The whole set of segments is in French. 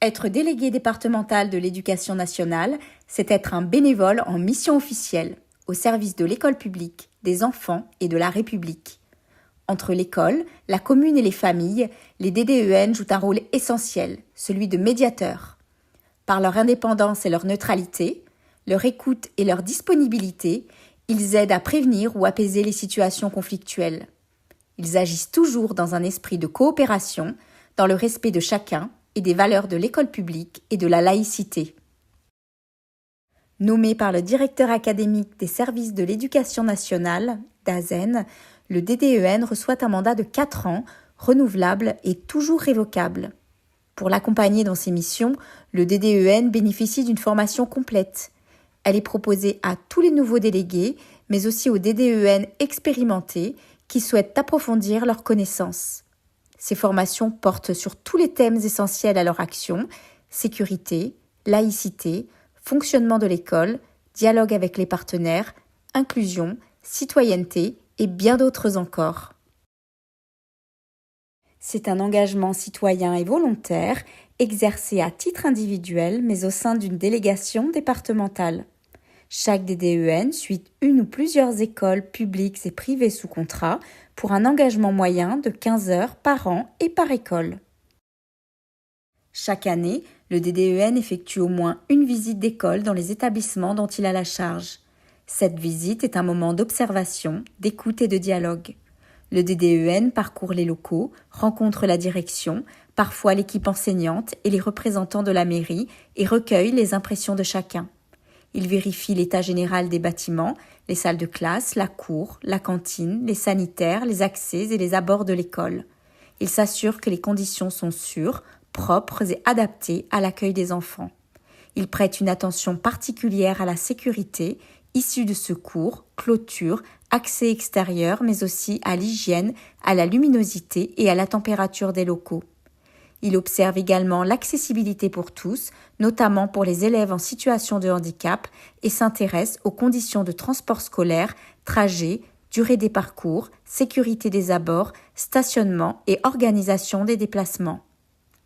Être délégué départemental de l'éducation nationale, c'est être un bénévole en mission officielle, au service de l'école publique, des enfants et de la République. Entre l'école, la commune et les familles, les DDEN jouent un rôle essentiel, celui de médiateur. Par leur indépendance et leur neutralité, leur écoute et leur disponibilité, ils aident à prévenir ou apaiser les situations conflictuelles. Ils agissent toujours dans un esprit de coopération, dans le respect de chacun et des valeurs de l'école publique et de la laïcité. Nommé par le directeur académique des services de l'éducation nationale, DAZEN, le DDEN reçoit un mandat de 4 ans, renouvelable et toujours révocable. Pour l'accompagner dans ses missions, le DDEN bénéficie d'une formation complète. Elle est proposée à tous les nouveaux délégués, mais aussi aux DDEN expérimentés qui souhaitent approfondir leurs connaissances. Ces formations portent sur tous les thèmes essentiels à leur action: sécurité, laïcité, fonctionnement de l'école, dialogue avec les partenaires, inclusion, citoyenneté et bien d'autres encore. C'est un engagement citoyen et volontaire, exercé à titre individuel mais au sein d'une délégation départementale. Chaque DDEN suit une ou plusieurs écoles publiques et privées sous contrat pour un engagement moyen de 15 heures par an et par école. Chaque année, le DDEN effectue au moins une visite d'école dans les établissements dont il a la charge. Cette visite est un moment d'observation, d'écoute et de dialogue. Le DDEN parcourt les locaux, rencontre la direction, parfois l'équipe enseignante et les représentants de la mairie et recueille les impressions de chacun. Il vérifie l'état général des bâtiments, les salles de classe, la cour, la cantine, les sanitaires, les accès et les abords de l'école. Il s'assure que les conditions sont sûres, propres et adaptées à l'accueil des enfants. Il prête une attention particulière à la sécurité, issue de secours, clôture, accès extérieur, mais aussi à l'hygiène, à la luminosité et à la température des locaux. Il observe également l'accessibilité pour tous, notamment pour les élèves en situation de handicap, et s'intéresse aux conditions de transport scolaire, trajet, durée des parcours, sécurité des abords, stationnement et organisation des déplacements.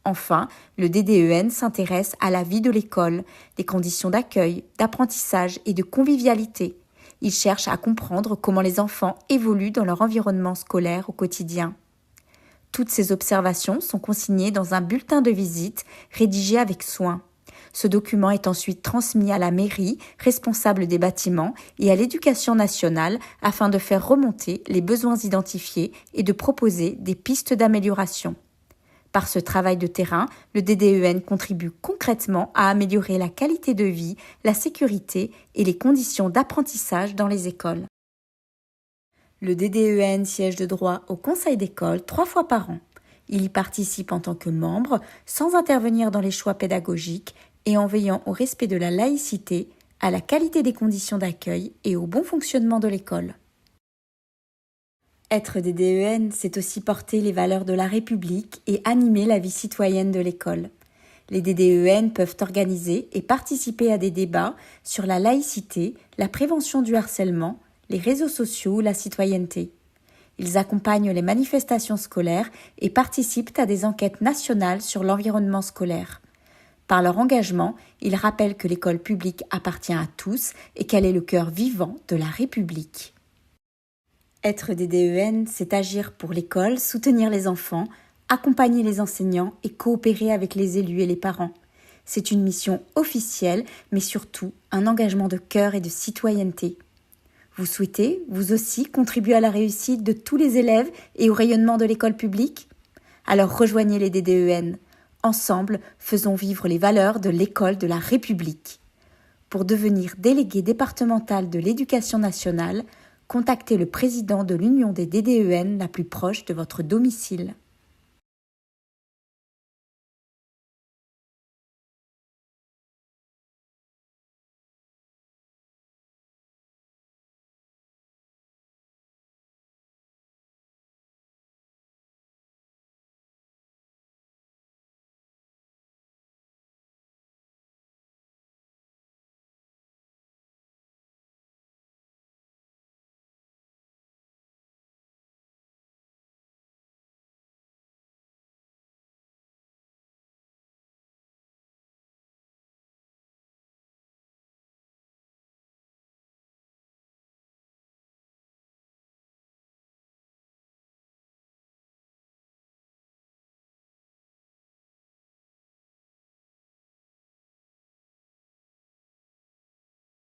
Enfin, le DDEN s'intéresse à la vie de l'école, les conditions d'accueil, d'apprentissage et de convivialité. Il cherche à comprendre comment les enfants évoluent dans leur environnement scolaire au quotidien. Toutes ces observations sont consignées dans un bulletin de visite rédigé avec soin. Ce document est ensuite transmis à la mairie, responsable des bâtiments, et à l'Éducation nationale afin de faire remonter les besoins identifiés et de proposer des pistes d'amélioration. Par ce travail de terrain, le DDEN contribue concrètement à améliorer la qualité de vie, la sécurité et les conditions d'apprentissage dans les écoles. Le DDEN siège de droit au conseil d'école 3 fois par an. Il y participe en tant que membre, sans intervenir dans les choix pédagogiques et en veillant au respect de la laïcité, à la qualité des conditions d'accueil et au bon fonctionnement de l'école. Être DDEN, c'est aussi porter les valeurs de la République et animer la vie citoyenne de l'école. Les DDEN peuvent organiser et participer à des débats sur la laïcité, la prévention du harcèlement, les réseaux sociaux ou la citoyenneté. Ils accompagnent les manifestations scolaires et participent à des enquêtes nationales sur l'environnement scolaire. Par leur engagement, ils rappellent que l'école publique appartient à tous et qu'elle est le cœur vivant de la République. Être DDEN, c'est agir pour l'école, soutenir les enfants, accompagner les enseignants et coopérer avec les élus et les parents. C'est une mission officielle, mais surtout un engagement de cœur et de citoyenneté. Vous souhaitez, vous aussi, contribuer à la réussite de tous les élèves et au rayonnement de l'école publique ? Alors rejoignez les DDEN. Ensemble, faisons vivre les valeurs de l'école de la République. Pour devenir délégué départemental de l'éducation nationale, contactez le président de l'Union des DDEN la plus proche de votre domicile.